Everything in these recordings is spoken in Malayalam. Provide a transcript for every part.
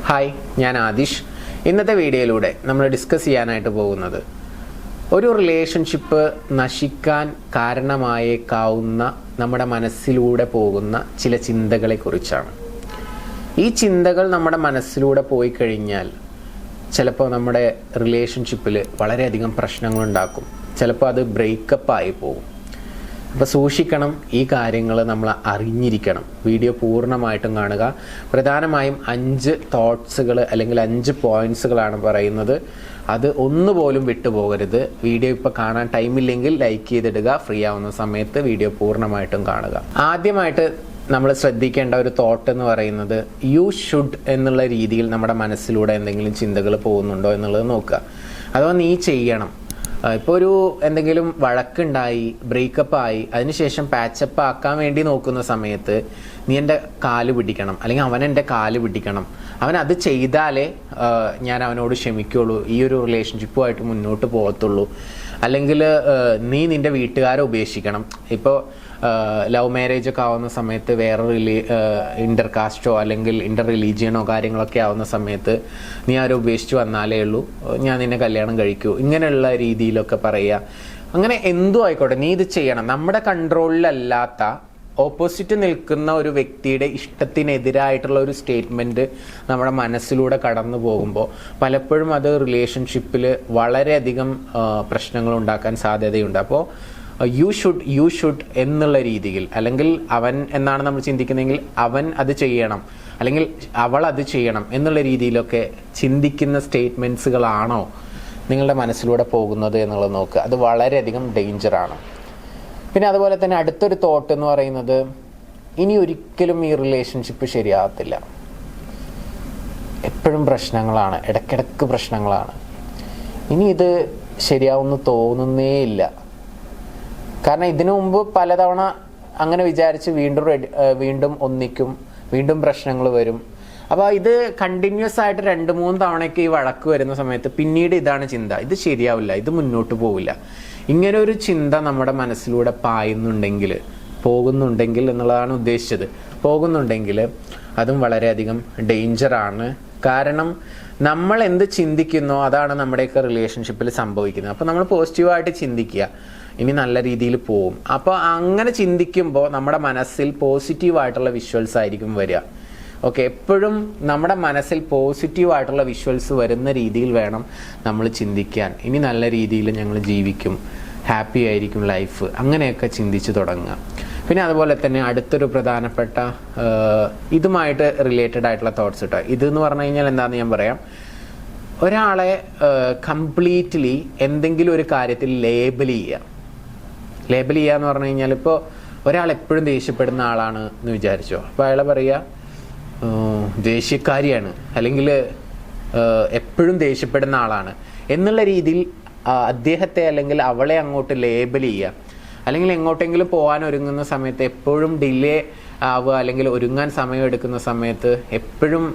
ഹായ്, ഞാൻ ആദിഷ്. ഇന്നത്തെ വീഡിയോയിലൂടെ നമ്മൾ ഡിസ്കസ് ചെയ്യാനായിട്ട് പോകുന്നത് ഒരു റിലേഷൻഷിപ്പ് നശിക്കാൻ കാരണമായേക്കാവുന്ന നമ്മുടെ മനസ്സിലൂടെ പോകുന്ന ചില ചിന്തകളെക്കുറിച്ചാണ്. ഈ ചിന്തകൾ നമ്മുടെ മനസ്സിലൂടെ പോയി കഴിഞ്ഞാൽ ചിലപ്പോൾ നമ്മുടെ റിലേഷൻഷിപ്പിൽ വളരെയധികം പ്രശ്നങ്ങളുണ്ടാക്കും. ചിലപ്പോൾ അത് ബ്രേക്കപ്പ് ആയി പോകും. അപ്പോൾ സൂക്ഷിക്കണം, ഈ കാര്യങ്ങൾ നമ്മൾ അറിഞ്ഞിരിക്കണം. വീഡിയോ പൂർണ്ണമായിട്ടും കാണുക. പ്രധാനമായും 5 തോട്ട്സുകൾ അല്ലെങ്കിൽ 5 പോയിൻറ്റ്സുകളാണ് പറയുന്നത്. അത് ഒന്നുപോലും വിട്ടുപോകരുത്. വീഡിയോ ഇപ്പോൾ കാണാൻ ടൈമില്ലെങ്കിൽ ലൈക്ക് ചെയ്തിടുക. ഫ്രീ ആവുന്ന സമയത്ത് വീഡിയോ പൂർണ്ണമായിട്ടും കാണുക. ആദ്യമായിട്ട് നമ്മൾ ശ്രദ്ധിക്കേണ്ട ഒരു തോട്ട് എന്ന് പറയുന്നത് യു ഷുഡ് എന്നുള്ള രീതിയിൽ നമ്മുടെ മനസ്സിലൂടെ എന്തെങ്കിലും ചിന്തകൾ പോകുന്നുണ്ടോ എന്നുള്ളത് നോക്കുക. അഥവാ നീ ചെയ്യണം. ഇപ്പോൾ ഒരു എന്തെങ്കിലും വഴക്കുണ്ടായി, ബ്രേക്കപ്പ് ആയി, അതിനുശേഷം പാച്ചപ്പ് ആക്കാൻ വേണ്ടി നോക്കുന്ന സമയത്ത് നീ എൻ്റെ കാല് പിടിക്കണം, അല്ലെങ്കിൽ അവൻ എൻ്റെ കാല് പിടിക്കണം, അവൻ അത് ചെയ്താലേ ഞാൻ അവനോട് ക്ഷമിക്കുള്ളൂ, ഈ ഒരു റിലേഷൻഷിപ്പുമായിട്ട് മുന്നോട്ട് പോകത്തുള്ളൂ, അല്ലെങ്കിൽ നീ നിൻ്റെ വീട്ടുകാരെ ഉപേക്ഷിക്കണം. ഇപ്പോൾ ലവ് മാരേജ് ഒക്കെ ആവുന്ന സമയത്ത് വേറെ ഇൻ്റർ കാസ്റ്റോ അല്ലെങ്കിൽ ഇൻ്റർ റിലീജിയനോ കാര്യങ്ങളൊക്കെ ആവുന്ന സമയത്ത് നീ ആരും ഉപേക്ഷിച്ച് വന്നാലേ ഉള്ളൂ ഞാൻ നിന്നെ കല്യാണം കഴിക്കൂ, ഇങ്ങനെയുള്ള രീതിയിലൊക്കെ പറയുക. അങ്ങനെ എന്തും ആയിക്കോട്ടെ, നീ ഇത് ചെയ്യണം. നമ്മുടെ കൺട്രോളിലല്ലാത്ത ഓപ്പോസിറ്റ് നിൽക്കുന്ന ഒരു വ്യക്തിയുടെ ഇഷ്ടത്തിനെതിരായിട്ടുള്ള ഒരു സ്റ്റേറ്റ്മെൻറ്റ് നമ്മുടെ മനസ്സിലൂടെ കടന്നു പോകുമ്പോൾ പലപ്പോഴും അത് റിലേഷൻഷിപ്പിൽ വളരെയധികം പ്രശ്നങ്ങൾ ഉണ്ടാക്കാൻ സാധ്യതയുണ്ട്. അപ്പോൾ യു ഷുഡ് എന്നുള്ള രീതിയിൽ, അല്ലെങ്കിൽ അവൻ എന്നാണ് നമ്മൾ ചിന്തിക്കുന്നതെങ്കിൽ അവൻ അത് ചെയ്യണം, അല്ലെങ്കിൽ അവൾ അത് ചെയ്യണം എന്നുള്ള രീതിയിലൊക്കെ ചിന്തിക്കുന്ന സ്റ്റേറ്റ്മെൻറ്റ്സുകളാണോ നിങ്ങളുടെ മനസ്സിലൂടെ പോകുന്നത് എന്നുള്ളത് നോക്കുക. അത് വളരെയധികം ഡേഞ്ചറാണ്. പിന്നെ അതുപോലെ തന്നെ അടുത്തൊരു തോട്ട് എന്ന് പറയുന്നത് ഇനി ഒരിക്കലും ഈ റിലേഷൻഷിപ്പ് ശരിയാകത്തില്ല, എപ്പോഴും പ്രശ്നങ്ങളാണ്, ഇടയ്ക്കിടയ്ക്ക് പ്രശ്നങ്ങളാണ്, ഇനി ഇത് ശരിയാവുമെന്ന് തോന്നുന്നേ ഇല്ല. കാരണം ഇതിനു മുമ്പ് പലതവണ അങ്ങനെ വിചാരിച്ച് വീണ്ടും ഒന്നിക്കും, വീണ്ടും പ്രശ്നങ്ങൾ വരും. അപ്പോൾ ഇത് കണ്ടിന്യൂസ് ആയിട്ട് 2-3 തവണയ്ക്ക് ഈ വഴക്ക് വരുന്ന സമയത്ത് പിന്നീട് ഇതാണ് ചിന്ത, ഇത് ശരിയാവില്ല, ഇത് മുന്നോട്ട് പോവില്ല. ഇങ്ങനെ ഒരു ചിന്ത നമ്മുടെ മനസ്സിലൂടെ പോകുന്നുണ്ടെങ്കിൽ എന്നുള്ളതാണ് ഉദ്ദേശിച്ചത്. പോകുന്നുണ്ടെങ്കിൽ അതും വളരെയധികം ഡേഞ്ചറാണ്. കാരണം നമ്മൾ എന്ത് ചിന്തിക്കുന്നോ അതാണ് നമ്മുടെയൊക്കെ റിലേഷൻഷിപ്പിൽ സംഭവിക്കുന്നത്. അപ്പോൾ നമ്മൾ പോസിറ്റീവായിട്ട് ചിന്തിക്കുക, ഇനി നല്ല രീതിയിൽ പോവും. അപ്പോൾ അങ്ങനെ ചിന്തിക്കുമ്പോൾ നമ്മുടെ മനസ്സിൽ പോസിറ്റീവായിട്ടുള്ള വിഷ്വൽസ് ആയിരിക്കും വരിക. ഓക്കെ, എപ്പോഴും നമ്മുടെ മനസ്സിൽ പോസിറ്റീവായിട്ടുള്ള വിഷ്വൽസ് വരുന്ന രീതിയിൽ വേണം നമ്മൾ ചിന്തിക്കാൻ. ഇനി നല്ല രീതിയിൽ ഞങ്ങൾ ജീവിക്കും, ഹാപ്പി ആയിരിക്കും ലൈഫ്, അങ്ങനെയൊക്കെ ചിന്തിച്ച് തുടങ്ങുക. പിന്നെ അതുപോലെ തന്നെ അടുത്തൊരു പ്രധാനപ്പെട്ട ഇതുമായിട്ട് റിലേറ്റഡ് ആയിട്ടുള്ള തോട്ട്സ് കേട്ടോ. ഇതെന്ന് പറഞ്ഞു കഴിഞ്ഞാൽ എന്താണെന്ന് ഞാൻ പറയാം. ഒരാളെ കംപ്ലീറ്റ്ലി എന്തെങ്കിലും ഒരു കാര്യത്തിൽ ലേബൽ ചെയ്യുക എന്ന് പറഞ്ഞു കഴിഞ്ഞാൽ, ഇപ്പോൾ ഒരാൾ എപ്പോഴും ദേഷ്യപ്പെടുന്ന ആളാണ് എന്ന് വിചാരിച്ചോ, അപ്പോൾ അയാളെ പറയുക ദേഷ്യക്കാരിയാണ്, അല്ലെങ്കിൽ എപ്പോഴും ദേഷ്യപ്പെടുന്ന ആളാണ് എന്നുള്ള രീതിയിൽ അദ്ദേഹത്തെ അല്ലെങ്കിൽ അവളെ അങ്ങോട്ട് ലേബൽ ചെയ്യുക. അല്ലെങ്കിൽ എങ്ങോട്ടെങ്കിലും പോകാൻ ഒരുങ്ങുന്ന സമയത്ത് എപ്പോഴും ഡിലേ ആവുക, അല്ലെങ്കിൽ ഒരുങ്ങാൻ സമയം എടുക്കുന്ന സമയത്ത് എപ്പോഴും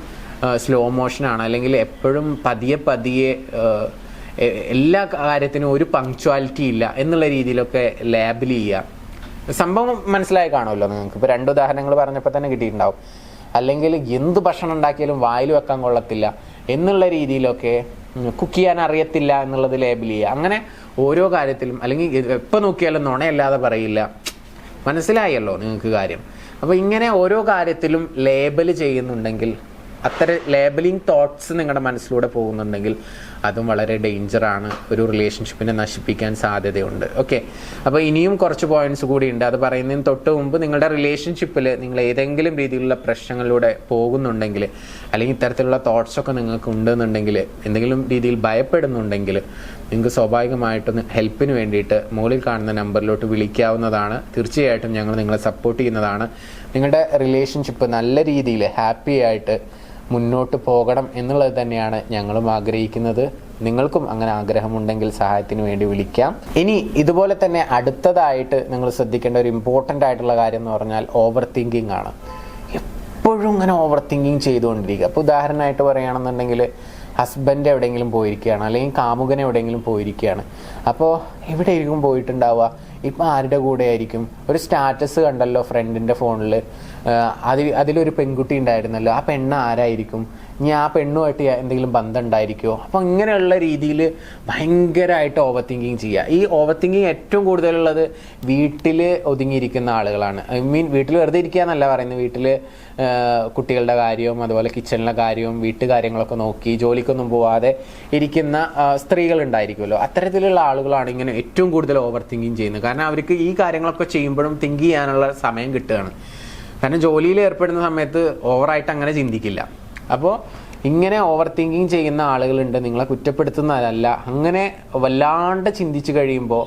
സ്ലോ മോഷനാണ്, അല്ലെങ്കിൽ എപ്പോഴും പതിയെ എല്ലാ കാര്യത്തിനും ഒരു പങ്ക്ച്വാലിറ്റി ഇല്ല എന്നുള്ള രീതിയിലൊക്കെ ലേബൽ ചെയ്യുക. സംഭവം മനസ്സിലായി കാണുമല്ലോ നിങ്ങൾക്ക്. ഇപ്പോൾ 2 ഉദാഹരണങ്ങൾ പറഞ്ഞപ്പോൾ തന്നെ കിട്ടിയിട്ടുണ്ടാവും. അല്ലെങ്കിൽ എന്ത് ഭക്ഷണം ഉണ്ടാക്കിയാലും വായിൽ വെക്കാൻ കൊള്ളത്തില്ല എന്നുള്ള രീതിയിലൊക്കെ, കുക്ക് ചെയ്യാൻ അറിയത്തില്ല എന്നുള്ളത് ലേബൽ ചെയ്യുക. അങ്ങനെ ഓരോ കാര്യത്തിലും, അല്ലെങ്കിൽ എപ്പോൾ നോക്കിയാലും നുണയല്ലാതെ പറയില്ല. മനസ്സിലായല്ലോ നിങ്ങൾക്ക് കാര്യം. അപ്പോൾ ഇങ്ങനെ ഓരോ കാര്യത്തിലും ലേബൽ ചെയ്യുന്നുണ്ടെങ്കിൽ, അത്തരം ലേബലിംഗ് തോട്ട്സ് നിങ്ങളുടെ മനസ്സിലൂടെ പോകുന്നുണ്ടെങ്കിൽ അതും വളരെ ഡേഞ്ചറാണ്, ഒരു റിലേഷൻഷിപ്പിനെ നശിപ്പിക്കാൻ സാധ്യതയുണ്ട്. ഓക്കെ, അപ്പോൾ ഇനിയും കുറച്ച് പോയിന്റ്സ് കൂടി ഉണ്ട്. അത് പറയുന്നതിന് തൊട്ട് മുമ്പ് നിങ്ങളുടെ റിലേഷൻഷിപ്പിൽ നിങ്ങൾ ഏതെങ്കിലും രീതിയിലുള്ള പ്രശ്നങ്ങളിലൂടെ പോകുന്നുണ്ടെങ്കിൽ, അല്ലെങ്കിൽ ഇത്തരത്തിലുള്ള തോട്ട്സൊക്കെ നിങ്ങൾക്ക് ഉണ്ടെന്നുണ്ടെങ്കിൽ, എന്തെങ്കിലും രീതിയിൽ ഭയപ്പെടുന്നുണ്ടെങ്കിൽ, നിങ്ങൾക്ക് സ്വാഭാവികമായിട്ടൊന്ന് ഹെൽപ്പിന് വേണ്ടിയിട്ട് മുകളിൽ കാണുന്ന നമ്പറിലോട്ട് വിളിക്കാവുന്നതാണ്. തീർച്ചയായിട്ടും ഞങ്ങൾ നിങ്ങളെ സപ്പോർട്ട് ചെയ്യുന്നതാണ്. നിങ്ങളുടെ റിലേഷൻഷിപ്പ് നല്ല രീതിയിൽ ഹാപ്പി ആയിട്ട് മുന്നോട്ട് പോകണം എന്നുള്ളത് തന്നെയാണ് ഞങ്ങളും ആഗ്രഹിക്കുന്നത്. നിങ്ങൾക്കും അങ്ങനെ ആഗ്രഹമുണ്ടെങ്കിൽ സഹായത്തിന് വേണ്ടി വിളിക്കാം. ഇനി ഇതുപോലെ തന്നെ അടുത്തതായിട്ട് നിങ്ങൾ ശ്രദ്ധിക്കേണ്ട ഒരു ഇമ്പോർട്ടൻ്റ് ആയിട്ടുള്ള കാര്യം എന്ന് പറഞ്ഞാൽ ഓവർ തിങ്കിങ് ആണ്. എപ്പോഴും ഇങ്ങനെ ഓവർ തിങ്കിങ് ചെയ്തുകൊണ്ടിരിക്കുക. അപ്പോൾ ഉദാഹരണമായിട്ട് പറയുകയാണെന്നുണ്ടെങ്കിൽ, ഹസ്ബൻഡ് എവിടെയെങ്കിലും പോയിരിക്കുകയാണ്, അല്ലെങ്കിൽ കാമുകൻ എവിടെയെങ്കിലും പോയിരിക്കുകയാണ്. അപ്പോൾ എവിടെയായിരിക്കും പോയിട്ടുണ്ടാവുക? ഇപ്പം ആരുടെ കൂടെ ആയിരിക്കും? ഒരു സ്റ്റാറ്റസ് കണ്ടല്ലോ ഫ്രണ്ടിൻ്റെ ഫോണിൽ, അതിലൊരു പെൺകുട്ടി ഉണ്ടായിരുന്നല്ലോ, ആ പെണ്ണ് ആരായിരിക്കും, ഇനി ആ പെണ്ണുമായിട്ട് എന്തെങ്കിലും ബന്ധം ഉണ്ടായിരിക്കുമോ? അപ്പോൾ ഇങ്ങനെയുള്ള രീതിയിൽ ഭയങ്കരമായിട്ട് ഓവർ തിങ്കിങ് ചെയ്യുക. ഈ ഓവർ തിങ്കിങ് ഏറ്റവും കൂടുതലുള്ളത് വീട്ടിൽ ഒതുങ്ങിയിരിക്കുന്ന ആളുകളാണ്. ഐ മീൻ വീട്ടിൽ വെറുതെ ഇരിക്കുക എന്നല്ല പറയുന്നത്, വീട്ടിൽ കുട്ടികളുടെ കാര്യവും അതുപോലെ കിച്ചണിലെ കാര്യവും വീട്ടുകാര്യങ്ങളൊക്കെ നോക്കി ജോലിക്കൊന്നും പോവാതെ ഇരിക്കുന്ന സ്ത്രീകൾ ഉണ്ടായിരിക്കുമല്ലോ. അത്തരത്തിലുള്ള ആളുകളാണ് ഇങ്ങനെ ഏറ്റവും കൂടുതൽ ഓവർ തിങ്കിങ് ചെയ്യുന്നത്. കാരണം അവർക്ക് ഈ കാര്യങ്ങളൊക്കെ ചെയ്യുമ്പോഴും തിങ്ക് ചെയ്യാനുള്ള സമയം കിട്ടുകയാണ്. കാരണം ജോലിയിൽ ഏർപ്പെടുന്ന സമയത്ത് ഓവറായിട്ട് അങ്ങനെ ചിന്തിക്കില്ല. അപ്പോൾ ഇങ്ങനെ ഓവർ തിങ്കിങ് ചെയ്യുന്ന ആളുകളുണ്ട്. നിങ്ങളെ കുറ്റപ്പെടുത്തുന്നതല്ല, അങ്ങനെ വല്ലാണ്ട് ചിന്തിച്ചു കഴിയുമ്പോൾ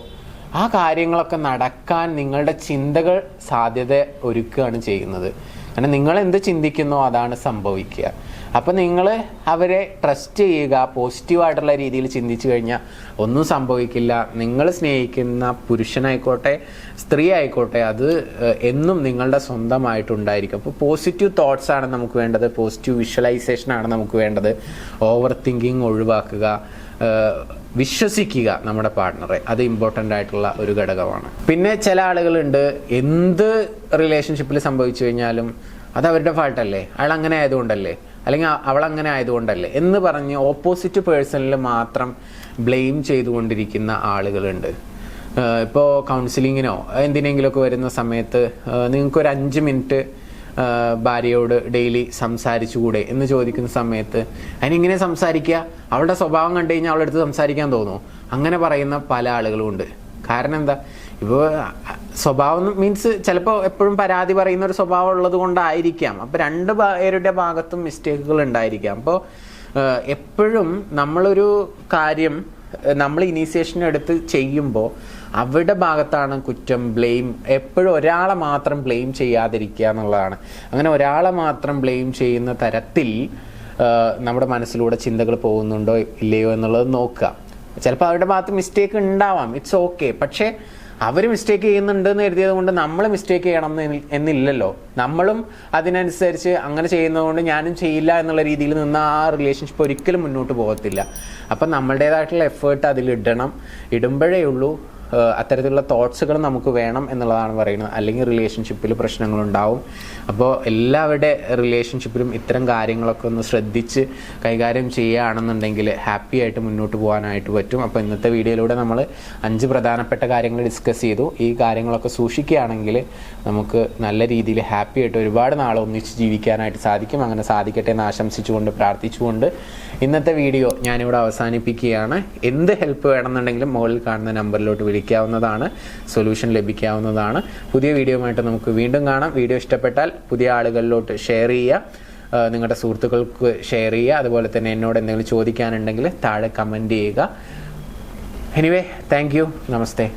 ആ കാര്യങ്ങളൊക്കെ നടക്കാൻ നിങ്ങളുടെ ചിന്തകൾ സാധ്യത ഒരുക്കുകയാണ് ചെയ്യുന്നത്. കാരണം നിങ്ങൾ എന്ത് ചിന്തിക്കുന്നോ അതാണ് സംഭവിക്കുക. അപ്പം നിങ്ങൾ അവരെ ട്രസ്റ്റ് ചെയ്യുക, പോസിറ്റീവായിട്ടുള്ള രീതിയിൽ ചിന്തിച്ചു കഴിഞ്ഞാൽ ഒന്നും സംഭവിക്കില്ല. നിങ്ങൾ സ്നേഹിക്കുന്ന പുരുഷനായിക്കോട്ടെ സ്ത്രീ ആയിക്കോട്ടെ അത് എന്നും നിങ്ങളുടെ സ്വന്തമായിട്ടുണ്ടായിരിക്കും. അപ്പോൾ പോസിറ്റീവ് തോട്ട്സ് ആണ് നമുക്ക് വേണ്ടത്, പോസിറ്റീവ് വിഷ്വലൈസേഷനാണ് നമുക്ക് വേണ്ടത്. ഓവർ തിങ്കിങ് ഒഴിവാക്കുക, വിശ്വസിക്കുക നമ്മുടെ പാർട്ട്ണറെ, അത് ഇമ്പോർട്ടൻ്റ് ആയിട്ടുള്ള ഒരു ഘടകമാണ്. പിന്നെ ചില ആളുകളുണ്ട്, എന്ത് റിലേഷൻഷിപ്പിൽ സംഭവിച്ചു കഴിഞ്ഞാലും അത് അവരുടെ ഫാൾട്ടല്ലേ, അയാൾ അങ്ങനെ ആയതുകൊണ്ടല്ലേ, അല്ലെങ്കിൽ അവളങ്ങനെ ആയതുകൊണ്ടല്ലേ എന്ന് പറഞ്ഞ് ഓപ്പോസിറ്റ് പേഴ്സണിൽ മാത്രം ബ്ലെയിം ചെയ്തുകൊണ്ടിരിക്കുന്ന ആളുകളുണ്ട്. ഇപ്പോൾ കൗൺസിലിങ്ങിനോ എന്തിനെങ്കിലുമൊക്കെ വരുന്ന സമയത്ത് നിങ്ങൾക്കൊരു 5 മിനിറ്റ് ഭാര്യയോട് ഡെയിലി സംസാരിച്ചുകൂടെ എന്ന് ചോദിക്കുന്ന സമയത്ത് അതിനിങ്ങനെ സംസാരിക്കുക, അവളുടെ സ്വഭാവം കണ്ടു കഴിഞ്ഞാൽ അവളുടെ അടുത്ത് സംസാരിക്കാൻ തോന്നുമോ? അങ്ങനെ പറയുന്ന പല ആളുകളും ഉണ്ട്. കാരണം എന്താ, ഇപ്പോൾ സ്വഭാവം മീൻസ് ചിലപ്പോൾ എപ്പോഴും പരാതി പറയുന്ന ഒരു സ്വഭാവം ഉള്ളത് കൊണ്ടായിരിക്കാം. അപ്പോൾ 2 പേരുടെ ഭാഗത്തും മിസ്റ്റേക്കുകൾ ഉണ്ടായിരിക്കാം. അപ്പോൾ എപ്പോഴും നമ്മളൊരു കാര്യം നമ്മൾ ഇനീഷ്യേഷൻ എടുത്ത് ചെയ്യുമ്പോൾ അവരുടെ ഭാഗത്താണ് കുറ്റം, ബ്ലെയിം. എപ്പോഴും ഒരാളെ മാത്രം ബ്ലെയിം ചെയ്യാതിരിക്കുക എന്നുള്ളതാണ്. അങ്ങനെ ഒരാളെ മാത്രം ബ്ലെയിം ചെയ്യുന്ന തരത്തിൽ നമ്മുടെ മനസ്സിലൂടെ ചിന്തകൾ പോകുന്നുണ്ടോ ഇല്ലയോ എന്നുള്ളത് നോക്കുക. ചിലപ്പോൾ അവരുടെ ഭാഗത്ത് മിസ്റ്റേക്ക് ഉണ്ടാവാം, ഇറ്റ്സ് ഓക്കെ. പക്ഷേ അവർ മിസ്റ്റേക്ക് ചെയ്യുന്നുണ്ട് എന്ന് കരുതിയത് കൊണ്ട് നമ്മൾ മിസ്റ്റേക്ക് ചെയ്യണം എന്നില്ലല്ലോ. നമ്മളും അതിനനുസരിച്ച് അങ്ങനെ ചെയ്യുന്നതുകൊണ്ട് ഞാനും ചെയ്യില്ല എന്നുള്ള രീതിയിൽ നിന്ന് ആ റിലേഷൻഷിപ്പ് ഒരിക്കലും മുന്നോട്ട് പോകത്തില്ല. അപ്പം നമ്മളുടേതായിട്ടുള്ള എഫേർട്ട് അതിലിടണം. ഇടുമ്പോഴേ ഉള്ളൂ അത്തരത്തിലുള്ള തോട്ട്സുകൾ നമുക്ക് വേണം എന്നുള്ളതാണ് പറയുന്നത്. അല്ലെങ്കിൽ റിലേഷൻഷിപ്പിൽ പ്രശ്നങ്ങളുണ്ടാവും. അപ്പോൾ എല്ലാവരുടെ റിലേഷൻഷിപ്പിലും ഇത്തരം കാര്യങ്ങളൊക്കെ ഒന്ന് ശ്രദ്ധിച്ച് കൈകാര്യം ചെയ്യുകയാണെന്നുണ്ടെങ്കിൽ ഹാപ്പി ആയിട്ട് മുന്നോട്ട് പോകാനായിട്ട് പറ്റും. അപ്പോൾ ഇന്നത്തെ വീഡിയോയിലൂടെ നമ്മൾ 5 പ്രധാനപ്പെട്ട കാര്യങ്ങൾ ഡിസ്കസ് ചെയ്തു. ഈ കാര്യങ്ങളൊക്കെ സൂക്ഷിക്കുകയാണെങ്കിൽ നമുക്ക് നല്ല രീതിയിൽ ഹാപ്പി ആയിട്ട് ഒരുപാട് നാൾ ഒന്നിച്ച് ജീവിക്കാനായിട്ട് സാധിക്കും. അങ്ങനെ സാധിക്കട്ടെ എന്ന് ആശംസിച്ചുകൊണ്ട് പ്രാർത്ഥിച്ചുകൊണ്ട് ഇന്നത്തെ വീഡിയോ ഞാനിവിടെ അവസാനിപ്പിക്കുകയാണ്. എന്ത് ഹെൽപ്പ് വേണമെന്നുണ്ടെങ്കിലും മുകളിൽ കാണുന്ന നമ്പറിലോട്ട് വിളിക്കാവുന്നതാണ്, സൊല്യൂഷൻ ലഭിക്കാവുന്നതാണ്. പുതിയ വീഡിയോയുമായിട്ട് നമുക്ക് വീണ്ടും കാണാം. വീഡിയോ ഇഷ്ടപ്പെട്ടാൽ പുതിയ ആളുകളിലോട്ട് ഷെയർ ചെയ്യുക, നിങ്ങളുടെ സുഹൃത്തുക്കൾക്ക് ഷെയർ ചെയ്യുക. അതുപോലെ തന്നെ എന്നോട് എന്തെങ്കിലും ചോദിക്കാനുണ്ടെങ്കിൽ താഴെ കമൻറ്റ് ചെയ്യുക. Anyway, thank you, namaste.